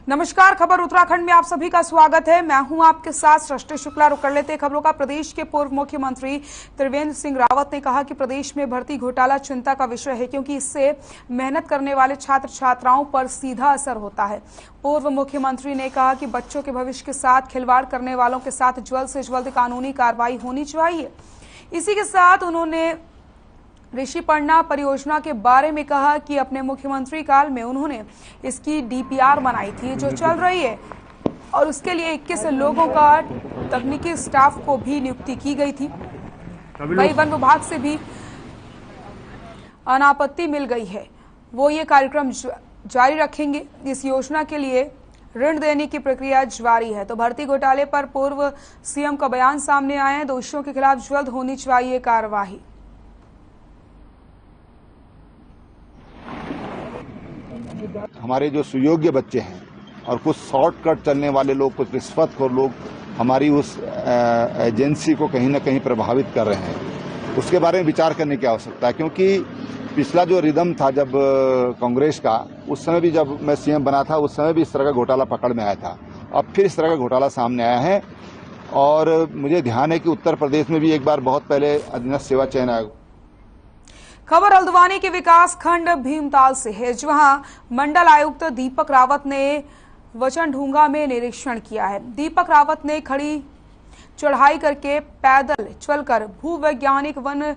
नमस्कार, खबर उत्तराखंड में आप सभी का स्वागत है। मैं हूं आपके साथ सृष्टि शुक्ला। रुक कर लेते खबरों का। प्रदेश के पूर्व मुख्यमंत्री त्रिवेंद्र सिंह रावत ने कहा कि प्रदेश में भर्ती घोटाला चिंता का विषय है, क्योंकि इससे मेहनत करने वाले छात्र छात्राओं पर सीधा असर होता है। पूर्व मुख्यमंत्री ने कहा कि बच्चों के भविष्य के साथ खिलवाड़ करने वालों के साथ जल्द से जल्द कानूनी कार्रवाई होनी चाहिए। इसी के साथ उन्होंने ऋषिपर्णा परियोजना के बारे में कहा कि अपने मुख्यमंत्री काल में उन्होंने इसकी डीपीआर बनाई थी जो चल रही है, और उसके लिए 21 लोगों का तकनीकी स्टाफ को भी नियुक्ति की गई थी। वही वन विभाग से भी अनापत्ति मिल गई है, वो ये कार्यक्रम जारी रखेंगे। इस योजना के लिए ऋण देने की प्रक्रिया जारी है। तो भर्ती घोटाले पर पूर्व सीएम का बयान सामने आए हैं। दोषियों के खिलाफ जल्द होनी चाहिए कार्रवाई। हमारे जो सुयोग्य बच्चे हैं और कुछ शॉर्टकट चलने वाले लोग, कुछ रिश्वतखोर लोग हमारी उस एजेंसी को कहीं ना कहीं प्रभावित कर रहे हैं, उसके बारे में विचार करने की आवश्यकता है। क्योंकि पिछला जो रिदम था जब कांग्रेस का, उस समय भी जब मैं सीएम बना था, उस समय भी इस तरह का घोटाला पकड़ में आया था। अब फिर इस तरह का घोटाला सामने आया है। और मुझे ध्यान है कि उत्तर प्रदेश में भी एक बार बहुत पहले अधीनस्थ सेवा चयन आयोग। खबर हल्द्वानी के विकास खंड भीमताल से है, जहां मंडल आयुक्त दीपक रावत ने वचनढूंगा में निरीक्षण किया है। दीपक रावत ने खड़ी चढ़ाई करके पैदल चलकर भूवैज्ञानिक वन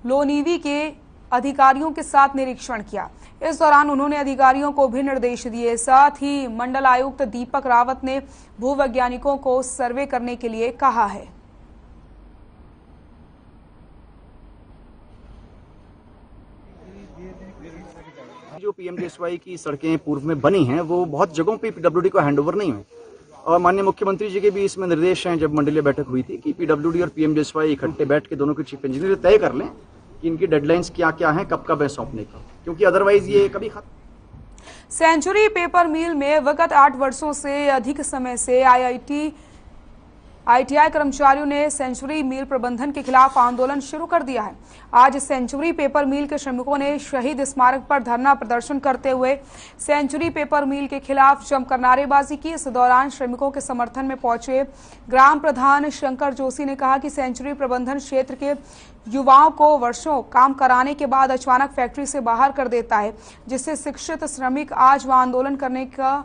लोनीवी के अधिकारियों के साथ निरीक्षण किया। इस दौरान उन्होंने अधिकारियों को भी निर्देश दिए। साथ ही मंडल आयुक्त दीपक रावत ने भूवैज्ञानिकों को सर्वे करने के लिए कहा है। जो पीएमजेएसवाई की सड़कें पूर्व में बनी हैं, वो बहुत जगहों पे पीडब्ल्यूडी को हैंडओवर नहीं हुई। और माननीय मुख्यमंत्री जी के भी इसमें निर्देश हैं, जब मंडलीय बैठक हुई थी, कि पीडब्ल्यूडी और पीएमजेएसवाई इकट्ठे बैठ के दोनों के चीफ इंजीनियर तय कर लें कि इनकी डेडलाइंस क्या क्या हैं, कब कब है सौंपने का, क्योंकि अदरवाइज ये कभी खत्म। सेंचुरी पेपर मिल में विगत 8 वर्षों से अधिक समय से आईटीआई कर्मचारियों ने सेंचुरी मिल प्रबंधन के खिलाफ आंदोलन शुरू कर दिया है। आज सेंचुरी पेपर मिल के श्रमिकों ने शहीद स्मारक पर धरना प्रदर्शन करते हुए सेंचुरी पेपर मिल के खिलाफ जमकर नारेबाजी की। इस दौरान श्रमिकों के समर्थन में पहुंचे ग्राम प्रधान शंकर जोशी ने कहा कि सेंचुरी प्रबंधन क्षेत्र के युवाओं को वर्षों काम कराने के बाद अचानक फैक्ट्री से बाहर कर देता है, जिससे शिक्षित श्रमिक आज वह आंदोलन करने का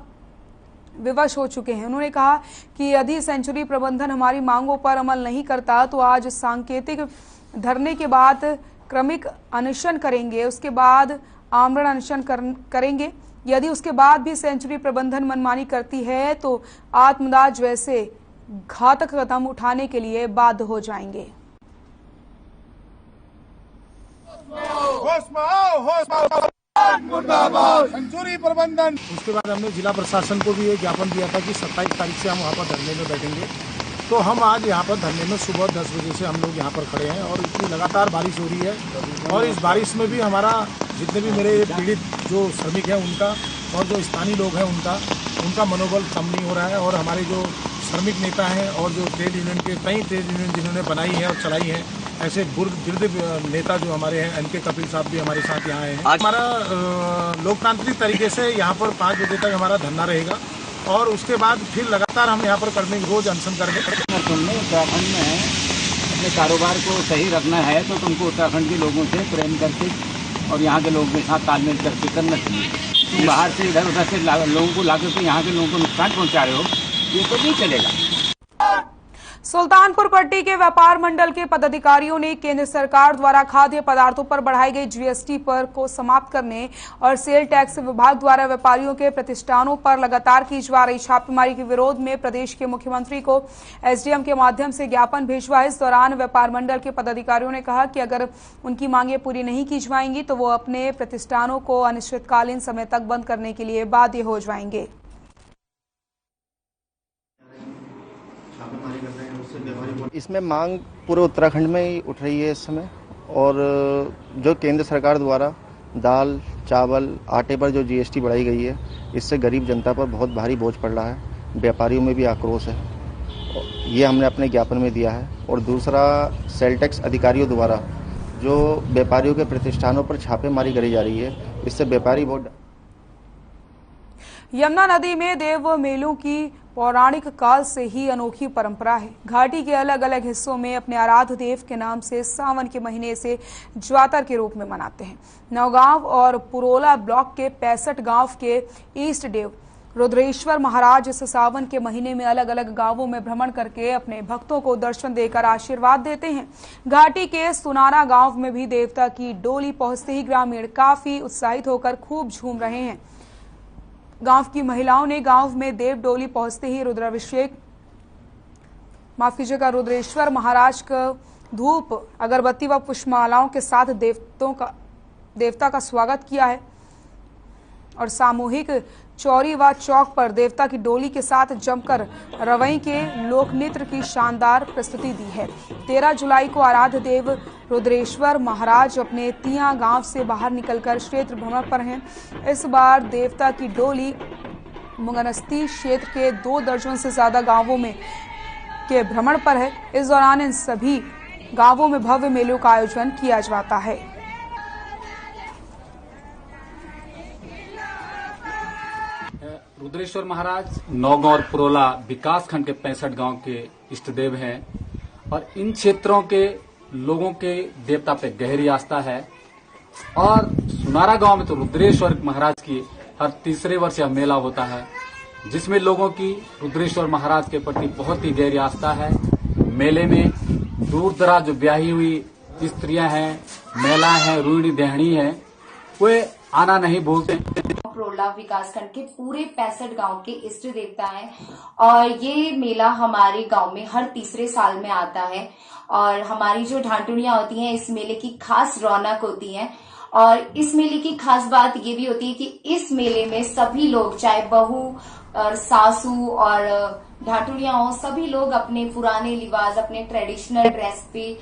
विवश हो चुके हैं। उन्होंने कहा कि यदि सेंचुरी प्रबंधन हमारी मांगों पर अमल नहीं करता तो आज सांकेतिक धरने के बाद क्रमिक अनशन करेंगे, उसके बाद आमरण अनशन करेंगे। यदि उसके बाद भी सेंचुरी प्रबंधन मनमानी करती है तो आत्मदाह जैसे घातक कदम उठाने के लिए बाध्य हो जाएंगे। सेंचुरी प्रबंधन। उसके बाद हमने जिला प्रशासन को भी एक ज्ञापन दिया था कि 27 तारीख से हम वहाँ पर धरने में बैठेंगे। तो हम आज यहाँ पर धरने में सुबह 10 बजे से हम लोग यहाँ पर खड़े हैं, और इतनी लगातार बारिश हो रही है। और इस बारिश में भी हमारा जितने भी मेरे पीड़ित जो श्रमिक हैं उनका, और जो स्थानीय लोग हैं उनका मनोबल कम नहीं हो रहा है। और हमारे जो श्रमिक नेता हैं और जो ट्रेड यूनियन के कई ट्रेड यूनियन जिन्होंने बनाई है और चलाई है, ऐसे वृद्ध नेता जो हमारे हैं, एनके कपिल साहब भी हमारे साथ यहाँ आए हैं। हमारा लोकतांत्रिक तरीके से यहाँ पर 5 बजे तक हमारा धरना रहेगा, और उसके बाद फिर लगातार हम यहाँ पर करने रोज अनशन करेंगे। तुमने उत्तराखंड में अपने कारोबार को सही रखना है तो तुमको उत्तराखंड के लोगों से प्रेम करके और यहाँ के लोगों के साथ तालमेल करके करना चाहिए। तुम बाहर से इधर उधर से लोगों को लाकर के यहाँ के लोगों को नुकसान पहुँचा रहे हो, ये तो नहीं चलेगा। सुल्तानपुर पट्टी के व्यापार मंडल के पदाधिकारियों ने केंद्र सरकार द्वारा खाद्य पदार्थों पर बढ़ाई गई जीएसटी पर को समाप्त करने और सेल टैक्स विभाग द्वारा व्यापारियों के प्रतिष्ठानों पर लगातार की जा रही छापेमारी के विरोध में प्रदेश के मुख्यमंत्री को एसडीएम के माध्यम से ज्ञापन भिजवा। इस दौरान व्यापार मंडल के पदाधिकारियों ने कहा कि अगर उनकी मांगे पूरी नहीं की जाएंगी तो वो अपने प्रतिष्ठानों को अनिश्चितकालीन समय तक बंद करने के लिए बाध्य हो जाएंगे। इसमें मांग पूरे उत्तराखंड में ही उठ रही है इस समय, और जो केंद्र सरकार द्वारा दाल, चावल, आटे पर जो जीएसटी बढ़ाई गई है, इससे गरीब जनता पर बहुत भारी बोझ पड़ रहा है। व्यापारियों में भी आक्रोश है, ये हमने अपने ज्ञापन में दिया है। और दूसरा, सेल टैक्स अधिकारियों द्वारा जो व्यापारियों के प्रतिष्ठानों पर छापेमारी करी जा रही है, इससे व्यापारी बहुत यमुना नदी में देव मेलों की पौराणिक काल से ही अनोखी परंपरा है। घाटी के अलग अलग हिस्सों में अपने आराध्य देव के नाम से सावन के महीने से ज्वातर के रूप में मनाते हैं। नौगांव और पुरोला ब्लॉक के 65 गांव के ईष्ट देव रुद्रेश्वर महाराज इस सावन के महीने में अलग अलग गांवों में भ्रमण करके अपने भक्तों को दर्शन देकर आशीर्वाद देते हैं। घाटी के सुनारा गांव में भी देवता की डोली पहुंचते ही ग्रामीण काफी उत्साहित होकर खूब झूम रहे हैं। गांव की महिलाओं ने गांव में देव डोली पहुंचते ही रुद्रेश्वर महाराज का धूप अगरबत्ती व पुष्पमालाओं के साथ देवता का स्वागत किया है और सामूहिक चौरी व चौक पर देवता की डोली के साथ जमकर रवई के लोक नृत्य की शानदार प्रस्तुति दी है। 13 जुलाई को आराध्य देव रुद्रेश्वर महाराज अपने तिया गांव से बाहर निकलकर क्षेत्र भ्रमण पर हैं। इस बार देवता की डोली मुंगनस्ती क्षेत्र के 2 दर्जन से ज्यादा गांवों में के भ्रमण पर है। इस दौरान इन सभी गांवों में भव्य मेलों का आयोजन किया जाता है। रुद्रेश्वर महाराज नौगांव और पुरोला विकास खंड के 65 गांव के इष्ट देव हैं और इन क्षेत्रों के लोगों के देवता पे गहरी आस्था है। और सुनारा गांव में तो रुद्रेश्वर महाराज की हर तीसरे वर्ष यह मेला होता है, जिसमें लोगों की रुद्रेश्वर महाराज के प्रति बहुत ही गहरी आस्था है। मेले में दूर दराज जो ब्याही हुई स्त्रियां हैं, महिलाएं हैं, रूहिणी देहणी हैं, वे आना नहीं भूलते। पुरोला विकासखंड के पूरे 65 गांव के इष्ट देवता हैं और ये मेला हमारे गांव में हर तीसरे साल में आता है। और हमारी जो ढांटुनियां होती हैं, इस मेले की खास रौनक होती है। और इस मेले की खास बात ये भी होती है कि इस मेले में सभी लोग, चाहे बहू और सासू और ढांटुनियां हो, सभी लोग अपने पुराने लिबास, अपने ट्रेडिशनल ड्रेस पे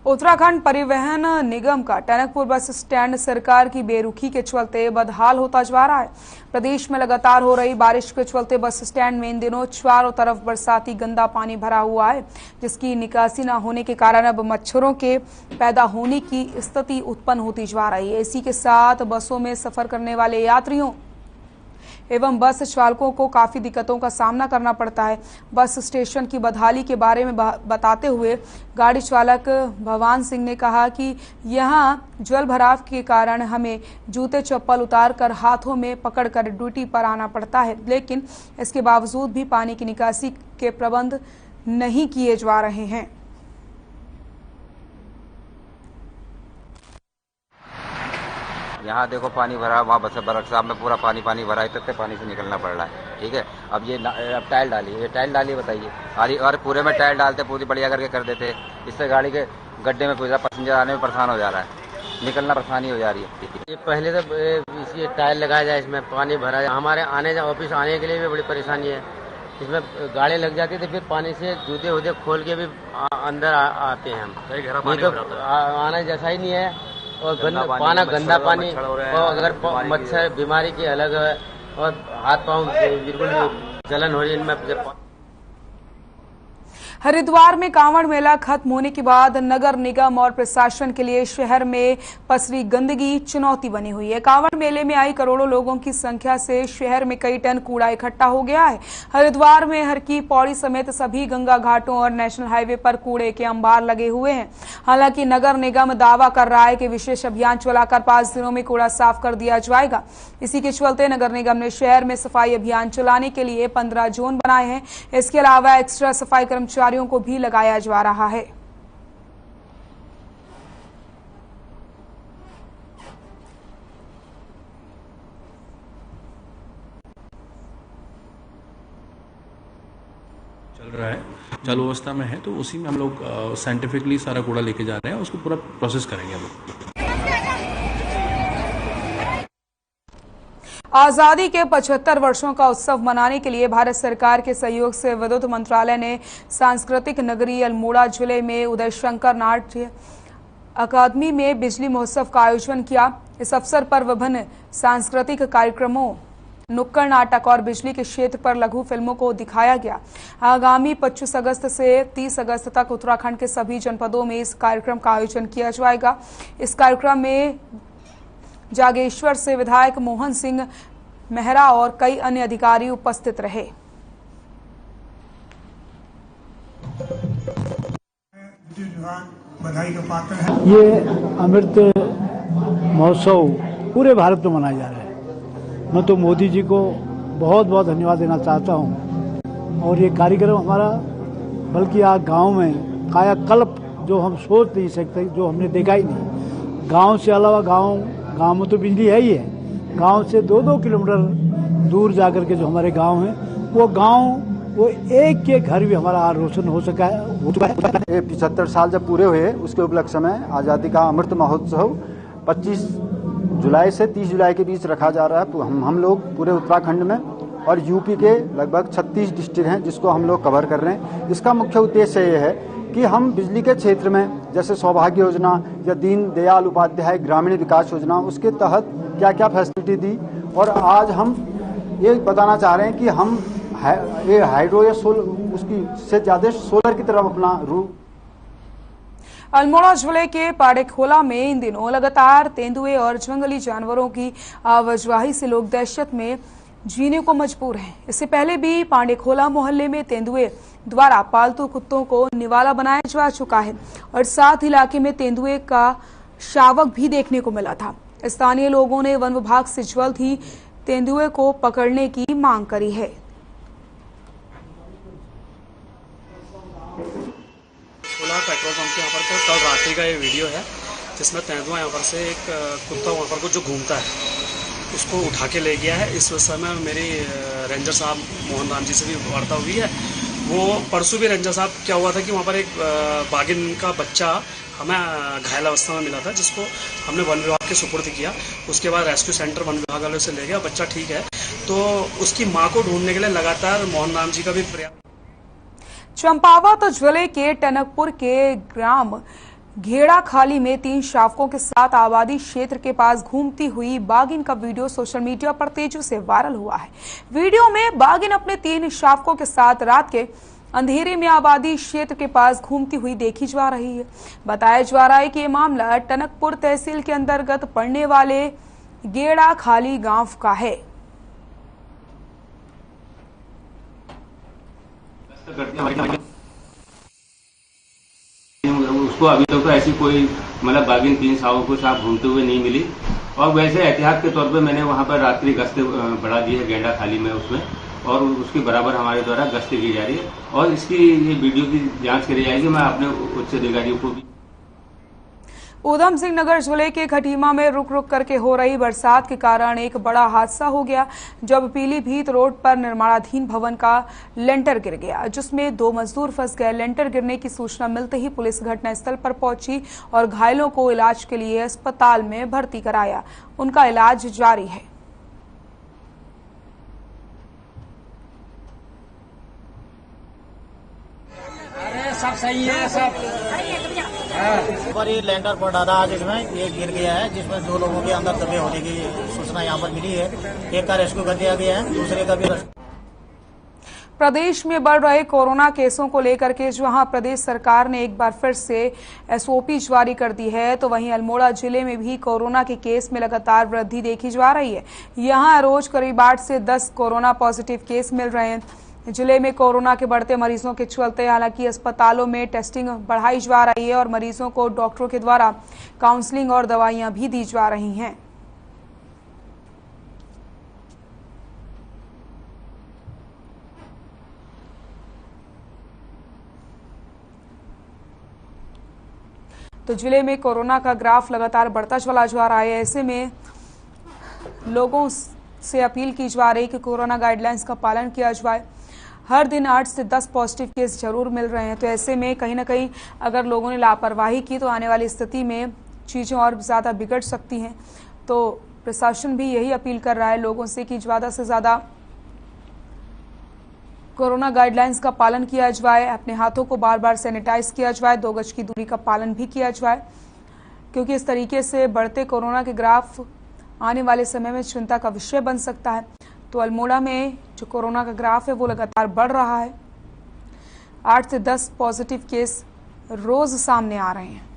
उत्तराखंड परिवहन निगम का टनकपुर बस स्टैंड सरकार की बेरुखी के चलते बदहाल होता जा रहा है। प्रदेश में लगातार हो रही बारिश के चलते बस स्टैंड में इन दिनों चारों तरफ बरसाती गंदा पानी भरा हुआ है, जिसकी निकासी न होने के कारण अब मच्छरों के पैदा होने की स्थिति उत्पन्न होती जा रही है। इसी के साथ बसों में सफर करने वाले यात्रियों एवं बस चालकों को काफी दिक्कतों का सामना करना पड़ता है। बस स्टेशन की बदहाली के बारे में बताते हुए गाड़ी चालक भवान सिंह ने कहा कि यहां जल भराव के कारण हमें जूते चप्पल उतार कर हाथों में पकड़कर ड्यूटी पर आना पड़ता है, लेकिन इसके बावजूद भी पानी की निकासी के प्रबंध नहीं किए जा रहे हैं। यहाँ देखो पानी भरा, वहाँ बस वर्कशॉप में पूरा पानी भरा है, इतने पानी से निकलना पड़ रहा है। ठीक है, अब ये अब टाइल डाली बताइए, और पूरे में टाइल डालते पूरी बढ़िया करके कर देते, इससे गाड़ी के गड्ढे में पूरा पैसेंजर आने में परेशान हो जा रहा है, निकलना परेशानी हो जा रही है। ये पहले तो इसी टाइल लगाया जाए, इसमें पानी भरा जाए। हमारे ऑफिस आने के लिए भी बड़ी परेशानी है, इसमें गाड़ी लग जाती है तो फिर पानी से जूते वूते खोल के भी अंदर आते हैं हम। नहीं तो आना जैसा ही नहीं है। और गंदा पानी और अगर मच्छर बीमारी की अलग है और हाथ पांव बिल्कुल जलन हो रही है इनमें। हरिद्वार में कांवड़ मेला खत्म होने के बाद नगर निगम और प्रशासन के लिए शहर में पसरी गंदगी चुनौती बनी हुई है। कांवड़ मेले में आई करोड़ों लोगों की संख्या से शहर में कई टन कूड़ा इकट्ठा हो गया है। हरिद्वार में हर की पौड़ी समेत सभी गंगा घाटों और नेशनल हाईवे पर कूड़े के अंबार लगे हुए हैं। हालांकि नगर निगम दावा कर रहा है कि विशेष अभियान चलाकर 5 दिनों में कूड़ा साफ कर दिया जाएगा। इसी के चलते नगर निगम ने शहर में सफाई अभियान चलाने के लिए 15 जोन बनाए हैं। इसके अलावा एक्स्ट्रा सफाई कर्मचारियों को भी लगाया जा रहा है। चल रहा है, चालू अवस्था में है, तो उसी में हम लोग साइंटिफिकली सारा कूड़ा लेके जा रहे हैं, उसको पूरा प्रोसेस करेंगे हम लोग। आजादी के 75 वर्षों का उत्सव मनाने के लिए भारत सरकार के सहयोग से विद्युत मंत्रालय ने सांस्कृतिक नगरी अल्मोड़ा जिले में उदय शंकर नाट्य अकादमी में बिजली महोत्सव का आयोजन किया। इस अवसर पर विभिन्न सांस्कृतिक कार्यक्रमों, नुक्कड़ नाटक और बिजली के क्षेत्र पर लघु फिल्मों को दिखाया गया। आगामी 25 अगस्त से 30 अगस्त तक उत्तराखंड के सभी जनपदों में इस कार्यक्रम का आयोजन किया जाएगा। इस कार्यक्रम में जागेश्वर से विधायक मोहन सिंह मेहरा और कई अन्य अधिकारी उपस्थित रहे। बधाई का पात्र है। ये अमृत महोत्सव पूरे भारत में मनाया जा रहा है। मैं तो मोदी जी को बहुत बहुत धन्यवाद देना चाहता हूँ। और ये कार्यक्रम हमारा बल्कि आज गांव में कायाकल्प जो हम सोच नहीं सकते, जो हमने देखा ही नहीं। गांव से अलावा गांव में तो बिजली है ही है, गांव से 2-2 किलोमीटर दूर जाकर के जो हमारे गांव हैं वो एक के घर भी हमारा आज रोशन हो चुका है। 75 साल जब पूरे हुए उसके उपलक्ष्य में आज़ादी का अमृत महोत्सव 25 जुलाई से 30 जुलाई के बीच रखा जा रहा है। हम लोग पूरे उत्तराखंड में और यूपी के लगभग 36 डिस्ट्रिक्ट हैं जिसको हम लोग कवर कर रहे हैं। इसका मुख्य उद्देश्य ये है कि हम बिजली के क्षेत्र में जैसे सौभाग्य योजना या दीन दयाल उपाध्याय ग्रामीण विकास योजना उसके तहत क्या क्या फैसिलिटी दी, और आज हम ये बताना चाह रहे हैं कि हम ये हाइड्रो या उसकी से ज्यादा सोलर की तरफ अपना रूप। अल्मोड़ा जिले के पाड़ेखोला में इन दिनों लगातार तेंदुए और जंगली जानवरों की आवाजाही से लोग दहशत में जीने को मजबूर हैं। इससे पहले भी पाड़ेखोला मोहल्ले में तेंदुए द्वारा पालतू कुत्तों को निवाला बनाया जा चुका है और साथ इलाके में तेंदुए का शावक भी देखने को मिला था। स्थानीय लोगों ने वन विभाग से जल्द ही तेंदुए को पकड़ने की मांग करी है। पेट्रोल पंप के यहाँ पर तो कल रात्रि का ये वीडियो है जिसमें तेंदुआ यहाँ पर से एक कुत्ता वहाँ पर को जो घूमता है उसको उठा के ले गया है। इस समय मेरी रेंजर साहब मोहन राम जी से भी वार्ता हुई है। वो परसों भी रेंजर साहब क्या हुआ था कि वहाँ पर एक बागिन का बच्चा हमें घायल अवस्था में मिला था जिसको हमने वन विभाग के सुपुर्द किया। उसके बाद रेस्क्यू सेंटर वन विभाग वालों से ले गया, बच्चा ठीक है। तो उसकी माँ को ढूंढने के लिए लगातार मोहन राम जी का भी प्रयास। चंपावत जिले के टनकपुर के ग्राम घेड़ा खाली में 3 शावकों के साथ आबादी क्षेत्र के पास घूमती हुई बागिन का वीडियो सोशल मीडिया पर तेजी से वायरल हुआ है। वीडियो में बागिन अपने 3 शावकों के साथ रात के अंधेरे में आबादी क्षेत्र के पास घूमती हुई देखी जा रही है। बताया जा रहा है कि ये मामला टनकपुर तहसील के अंतर्गत पड़ने वाले घेड़ा खाली गांव का है। उसको अभी तक तो ऐसी कोई मतलब बागिन 3 शावकों के साथ घूमते हुए नहीं मिली। और वैसे एहतियात के तौर पे मैंने वहां पर रात्रि गश्त बढ़ा दी है गेंडा खाली में उसमें, और उसके बराबर हमारे द्वारा गश्त की जा रही है और इसकी ये वीडियो की जांच करी जाएगी। मैं अपने उच्च अधिकारियों को भी। ऊधम सिंह नगर जिले के खटीमा में रुक रुक करके हो रही बरसात के कारण एक बड़ा हादसा हो गया जब पीलीभीत रोड पर निर्माणाधीन भवन का लेंटर गिर गया जिसमें 2 मजदूर फंस गए। लेंटर गिरने की सूचना मिलते ही पुलिस घटनास्थल पर पहुंची और घायलों को इलाज के लिए अस्पताल में भर्ती कराया। उनका इलाज जारी है। अरे सब सही है सब। पर ये लैंडर पड़ा था आज, इसमें ये गिर गया है जिसमें 2 लोगों के अंदर दबे होने की सूचना यहाँ पर मिली है। एक का रेस्क्यू कर दिया गया है, दूसरे का भी प्रदेश में बढ़ रहे कोरोना केसों को लेकर के जहां प्रदेश सरकार ने एक बार फिर से एसओपी जारी कर दी है तो वहीं अल्मोड़ा जिले में भी कोरोना के केस में लगातार वृद्धि देखी जा रही है। यहां रोज करीब 8 से 10 कोरोना पॉजिटिव केस मिल रहे हैं। जिले में कोरोना के बढ़ते मरीजों के चलते हालांकि अस्पतालों में टेस्टिंग बढ़ाई जा रही है और मरीजों को डॉक्टरों के द्वारा काउंसलिंग और दवाइयां भी दी जा रही हैं। तो जिले में कोरोना का ग्राफ लगातार बढ़ता चला जा रहा है। ऐसे में लोगों से अपील की जा रही है कि कोरोना गाइडलाइंस का पालन किया जाए। हर दिन 8 से 10 पॉजिटिव केस जरूर मिल रहे हैं, तो ऐसे में कहीं ना कहीं अगर लोगों ने लापरवाही की तो आने वाली स्थिति में चीज़ें और ज़्यादा बिगड़ सकती हैं। तो प्रशासन भी यही अपील कर रहा है लोगों से कि ज़्यादा से ज़्यादा कोरोना गाइडलाइंस का पालन किया जाए, अपने हाथों को बार बार सैनिटाइज किया जाए, 2 गज की दूरी का पालन भी किया जाए, क्योंकि इस तरीके से बढ़ते कोरोना के ग्राफ आने वाले समय में चिंता का विषय बन सकता है। तो अल्मोड़ा में जो कोरोना का ग्राफ है वो लगातार बढ़ रहा है। 8 से 10 पॉजिटिव केस रोज सामने आ रहे हैं।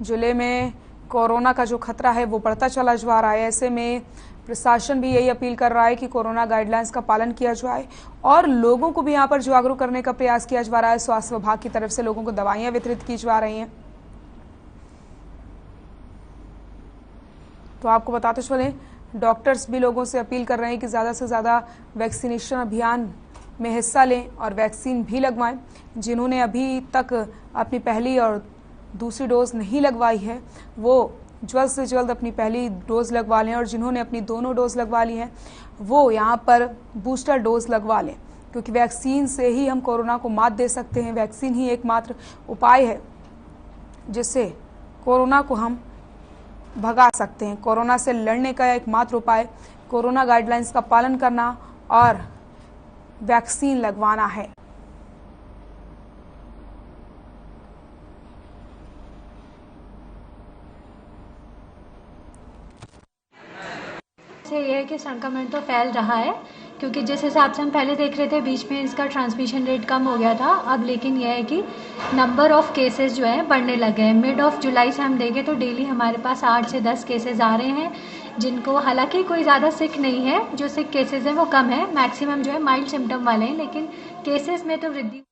जिले में कोरोना का जो खतरा है वो बढ़ता चला जा रहा है। ऐसे में प्रशासन भी यही अपील कर रहा है कि कोरोना गाइडलाइंस का पालन किया जाए और लोगों को भी यहाँ पर जागरूक करने का प्रयास किया जा रहा है। स्वास्थ्य विभाग की तरफ से लोगों को दवाइयां वितरित की जा रही हैं। तो आपको बताते चलें, डॉक्टर्स भी लोगों से अपील कर रहे हैं कि ज़्यादा से ज़्यादा वैक्सीनेशन अभियान में हिस्सा लें और वैक्सीन भी लगवाएं। जिन्होंने अभी तक अपनी पहली और दूसरी डोज नहीं लगवाई है वो जल्द से जल्द अपनी पहली डोज लगवा लें और जिन्होंने अपनी दोनों डोज लगवा ली हैं वो यहाँ पर बूस्टर डोज लगवा लें, क्योंकि वैक्सीन से ही हम कोरोना को मात दे सकते हैं। वैक्सीन ही एकमात्र उपाय है जिससे कोरोना को हम भगा सकते हैं। कोरोना से लड़ने का एकमात्र उपाय कोरोना गाइडलाइंस का पालन करना और वैक्सीन लगवाना है। ये है कि संक्रमण तो फैल रहा है, क्योंकि जिस हिसाब से हम पहले देख रहे थे बीच में इसका ट्रांसमिशन रेट कम हो गया था अब, लेकिन यह है कि नंबर ऑफ केसेस जो है बढ़ने लगे हैं। मिड ऑफ जुलाई से हम देखें तो डेली हमारे पास 8 से 10 केसेस आ रहे हैं, जिनको हालांकि कोई ज़्यादा सिक नहीं है, जो सिक केसेस हैं वो कम है, मैक्सिमम जो है माइल्ड सिम्टम वाले हैं, लेकिन केसेस में तो वृद्धि।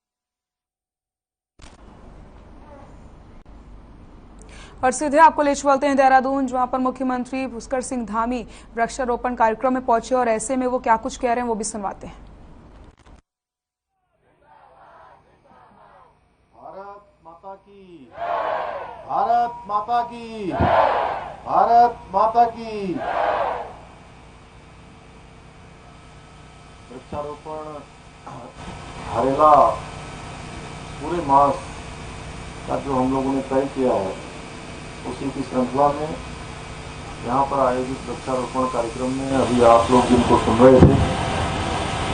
और सीधे आपको ले चलते हैं देहरादून, जहां पर मुख्यमंत्री पुष्कर सिंह धामी वृक्षारोपण कार्यक्रम में पहुंचे और ऐसे में वो क्या कुछ कह रहे हैं वो भी सुनवाते हैं। भारत माता की, भारत माता की, भारत माता की। वृक्षारोपण हरेला पूरे मास का जो हम लोगों ने तय किया है उसी की श्रृंखला में यहाँ पर आयोजित वृक्षारोपण कार्यक्रम में अभी आप लोग जिनको सुन रहे थे,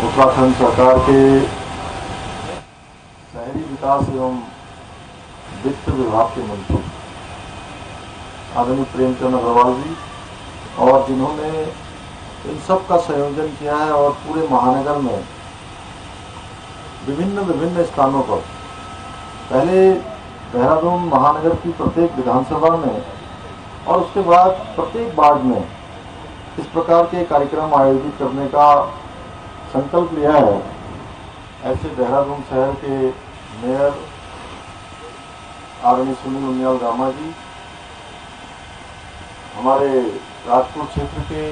उत्तराखंड सरकार के शहरी विकास एवं वित्त विभाग के मंत्री आदरणीय प्रेमचंद अग्रवाल जी, और जिन्होंने इन सब का संयोजन किया है और पूरे महानगर में विभिन्न स्थानों पर, पहले देहरादून महानगर की प्रत्येक विधानसभा में और उसके बाद प्रत्येक वार्ड में इस प्रकार के कार्यक्रम आयोजित करने का संकल्प लिया है। ऐसे देहरादून शहर के मेयर आदरणीय सुनील उनियाल गामा जी, हमारे राजपुर क्षेत्र के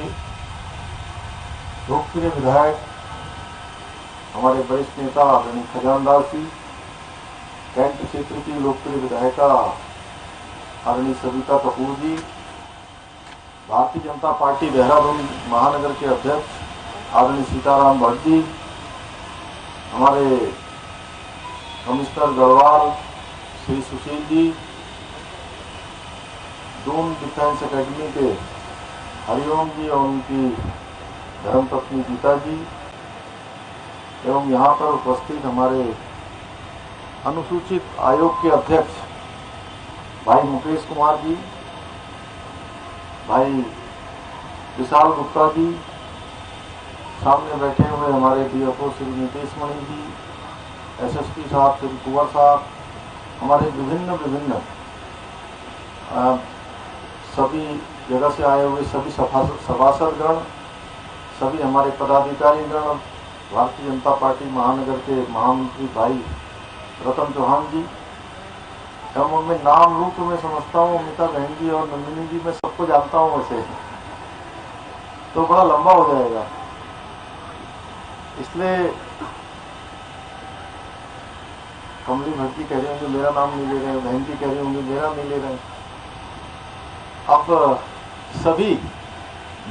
लोकप्रिय विधायक हमारे वरिष्ठ नेता आदरणीय खजानदास जी, कैंट क्षेत्र की लोकप्रिय विधायिका आदरणीय सविता कपूर जी, भारतीय जनता पार्टी देहरादून महानगर के अध्यक्ष आदरणीय सीताराम भट्ट जी, हमारे commissioner Garhwal Shri Sushil ji, Doon defence academy के हरिओम जी और उनकी धर्मपत्नी गीता जी, एवं यहाँ पर उपस्थित हमारे अनुसूचित आयोग के अध्यक्ष भाई मुकेश कुमार जी, भाई विशाल गुप्ता जी, सामने बैठे हुए हमारे डीएफओ श्री नीतीश मणि जी, एसएसपी साहब श्री कुंवर साहब, हमारे विभिन्न सभी जगह से आए हुए सभी सभासदगण, सभी हमारे पदाधिकारीगण, भारतीय जनता पार्टी महानगर के महामंत्री भाई रतन चौहान जी, एवं उनमें नाम रूप में समझता हूँ अमिता बहन जी और नंदिनी जी, मैं सबको जानता हूँ वैसे, तो बड़ा लंबा हो जाएगा, इसलिए कमली भट्ट जी कह रहे होंगे मेरा नाम नहीं ले रहे, बहन जी कह रहे होंगे मेरा नहीं ले रहे। अब सभी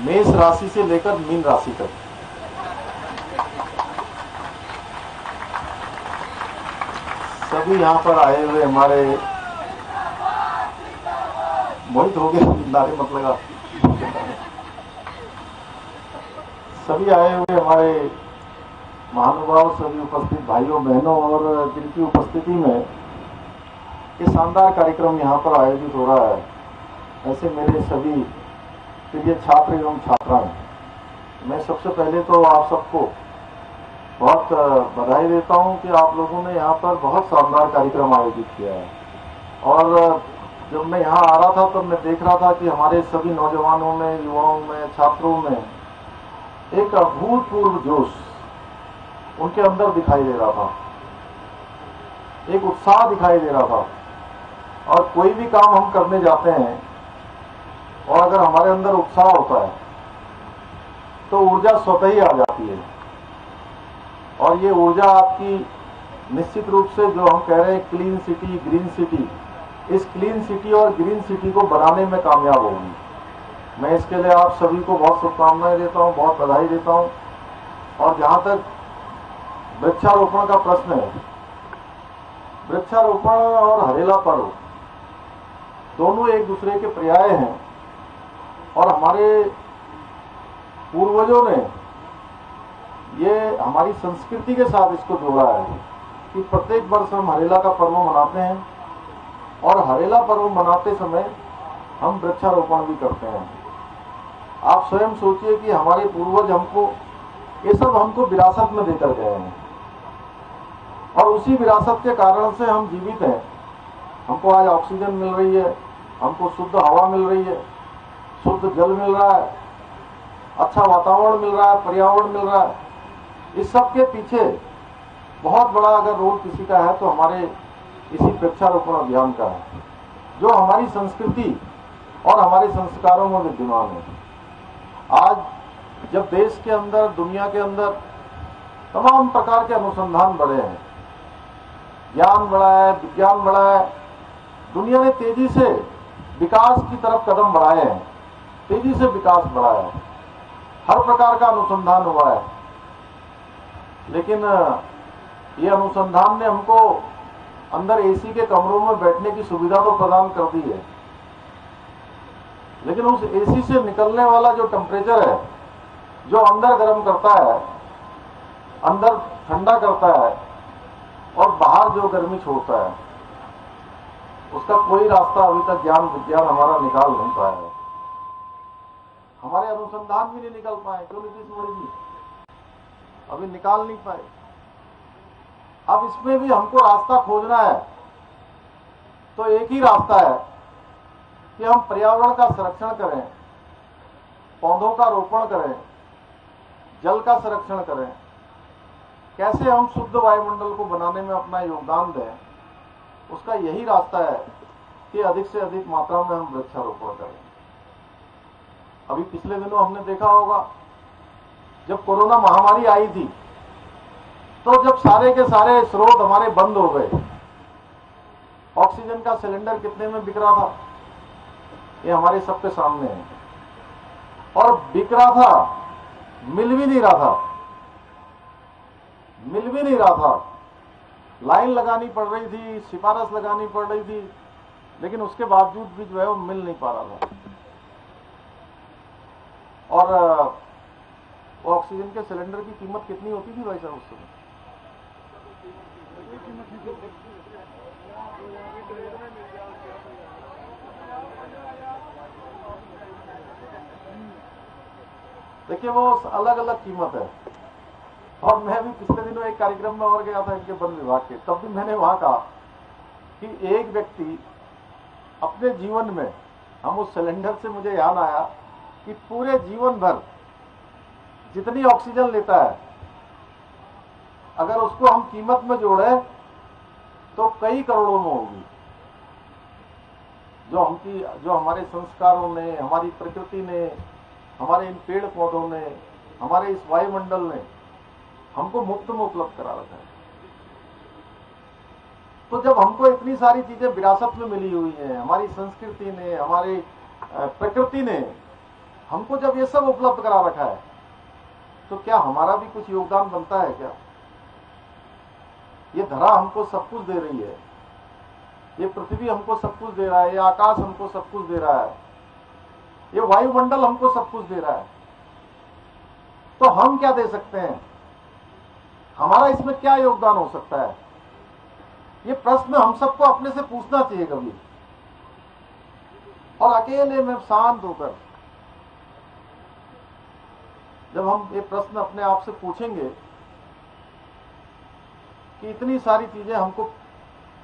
मेष राशि से लेकर मीन राशि तक सभी यहाँ पर आए हुए हमारे, मोहित हो गए नारे मत लगा, सभी आए हुए हमारे महानुभाव, सभी उपस्थित भाइयों बहनों, और जिनकी उपस्थिति में ये शानदार कार्यक्रम यहाँ पर आयोजित हो रहा है, ऐसे मेरे सभी प्रिय छात्र एवं छात्राएं, मैं सबसे पहले तो आप सबको बहुत बधाई देता हूं कि आप लोगों ने यहाँ पर बहुत शानदार कार्यक्रम आयोजित किया है। और जब मैं यहाँ आ रहा था तब मैं देख रहा था कि हमारे सभी नौजवानों में, युवाओं में, छात्रों में एक अभूतपूर्व जोश उनके अंदर दिखाई दे रहा था, एक उत्साह दिखाई दे रहा था। और कोई भी काम हम करने जाते हैं और अगर हमारे अंदर उत्साह होता है तो ऊर्जा स्वतः ही आ जाती है। और ये ऊर्जा आपकी निश्चित रूप से, जो हम कह रहे हैं क्लीन सिटी, ग्रीन सिटी, इस क्लीन सिटी और ग्रीन सिटी को बनाने में कामयाब होगी। मैं इसके लिए आप सभी को बहुत शुभकामनाएं देता हूं, बहुत बधाई देता हूं। और जहां तक वृक्षारोपण का प्रश्न है, वृक्षारोपण और हरेला पर्व दोनों एक दूसरे के पर्याय हैं। और हमारे पूर्वजों ने ये हमारी संस्कृति के साथ इसको जोड़ा है कि प्रत्येक वर्ष हम हरेला का पर्व मनाते हैं और हरेला पर्व मनाते समय हम वृक्षारोपण भी करते हैं। आप स्वयं सोचिए कि हमारे पूर्वज ये सब हमको विरासत में देकर गए हैं और उसी विरासत के कारण से हम जीवित हैं। हमको आज ऑक्सीजन मिल रही है, हमको शुद्ध हवा मिल रही है, शुद्ध जल मिल रहा है, अच्छा वातावरण मिल रहा है, पर्यावरण मिल रहा है। इस सब के पीछे बहुत बड़ा अगर रोल किसी का है तो हमारे इसी वृक्षारोपण अभियान का है, जो हमारी संस्कृति और हमारे संस्कारों में विद्यमान है। आज जब देश के अंदर, दुनिया के अंदर तमाम प्रकार के अनुसंधान बढ़े हैं, ज्ञान बढ़ा है, विज्ञान बढ़ा है, दुनिया ने तेजी से विकास की तरफ कदम बढ़ाए हैं, तेजी से विकास बढ़ा है, हर प्रकार का अनुसंधान हुआ है। लेकिन ये अनुसंधान ने हमको अंदर एसी के कमरों में बैठने की सुविधा तो प्रदान कर दी है, लेकिन उस एसी से निकलने वाला जो टेम्परेचर है, जो अंदर गर्म करता है, अंदर ठंडा करता है और बाहर जो गर्मी छोड़ता है, उसका कोई रास्ता अभी तक ज्ञान विज्ञान हमारा निकाल नहीं पाया है। हमारे अनुसंधान भी नहीं निकल पाए। क्यों नीतीश मोदी जी अभी निकाल नहीं पाए। अब इसमें भी हमको रास्ता खोजना है तो एक ही रास्ता है कि हम पर्यावरण का संरक्षण करें, पौधों का रोपण करें, जल का संरक्षण करें। कैसे हम शुद्ध वायुमंडल को बनाने में अपना योगदान दें, उसका यही रास्ता है कि अधिक से अधिक मात्रा में हम वृक्षारोपण करें। अभी पिछले दिनों हमने देखा होगा, जब कोरोना महामारी आई थी तो जब सारे के सारे स्रोत हमारे बंद हो गए, ऑक्सीजन का सिलेंडर कितने में बिक रहा था, ये हमारे सबके सामने है। और बिक रहा था, मिल भी नहीं रहा था, लाइन लगानी पड़ रही थी, सिफारिश लगानी पड़ रही थी, लेकिन उसके बावजूद भी जो है वो मिल नहीं पा रहा था। और वो ऑक्सीजन के सिलेंडर की कीमत कितनी होती थी भाई साहब उस समय? देखिए वो अलग अलग कीमत है। और मैं भी पिछले दिनों एक कार्यक्रम में और गया था इनके वन विभाग के, तब भी मैंने वहां कहा कि एक व्यक्ति अपने जीवन में, हम उस सिलेंडर से मुझे याद आया कि पूरे जीवन भर जितनी ऑक्सीजन लेता है, अगर उसको हम कीमत में जोड़े तो कई करोड़ों में होगी। जो हमारे संस्कारों ने, हमारी प्रकृति ने, हमारे इन पेड़ पौधों ने, हमारे इस वायुमंडल ने हमको मुफ्त में उपलब्ध करा रखा है। तो जब हमको इतनी सारी चीजें विरासत में मिली हुई हैं, हमारी संस्कृति ने, हमारी प्रकृति ने हमको जब ये सब उपलब्ध करा रखा है, तो क्या हमारा भी कुछ योगदान बनता है क्या? ये धरा हमको सब कुछ दे रही है, ये पृथ्वी हमको सब कुछ दे रहा है, ये आकाश हमको सब कुछ दे रहा है, ये वायुमंडल हमको सब कुछ दे रहा है, तो हम क्या दे सकते हैं? हमारा इसमें क्या योगदान हो सकता है? ये प्रश्न हम सबको अपने से पूछना चाहिए कभी, और अकेले में शांत होकर जब हम ये प्रश्न अपने आप से पूछेंगे कि इतनी सारी चीजें हमको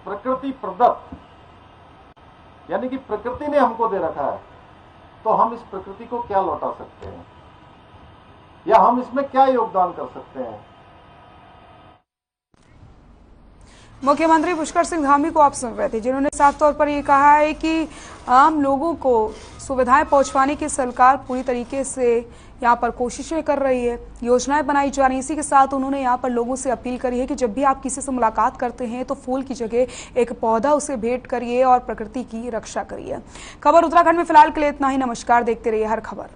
प्रकृति प्रदत्त यानी कि प्रकृति ने हमको दे रखा है, तो हम इस प्रकृति को क्या लौटा सकते हैं या हम इसमें क्या योगदान कर सकते हैं। मुख्यमंत्री पुष्कर सिंह धामी को आप सुन रहे थे, जिन्होंने साफ तौर पर ये कहा है कि आम लोगों को सुविधाएं पहुंचवाने की सरकार पूरी तरीके से यहाँ पर कोशिशें कर रही है, योजनाएं बनाई जा रही हैं। इसी के साथ उन्होंने यहाँ पर लोगों से अपील करी है कि जब भी आप किसी से मुलाकात करते हैं तो फूल की जगह एक पौधा उसे भेंट करिए और प्रकृति की रक्षा करिए। खबर उत्तराखंड में फिलहाल के लिए इतना ही। नमस्कार, देखते रहिए हर खबर।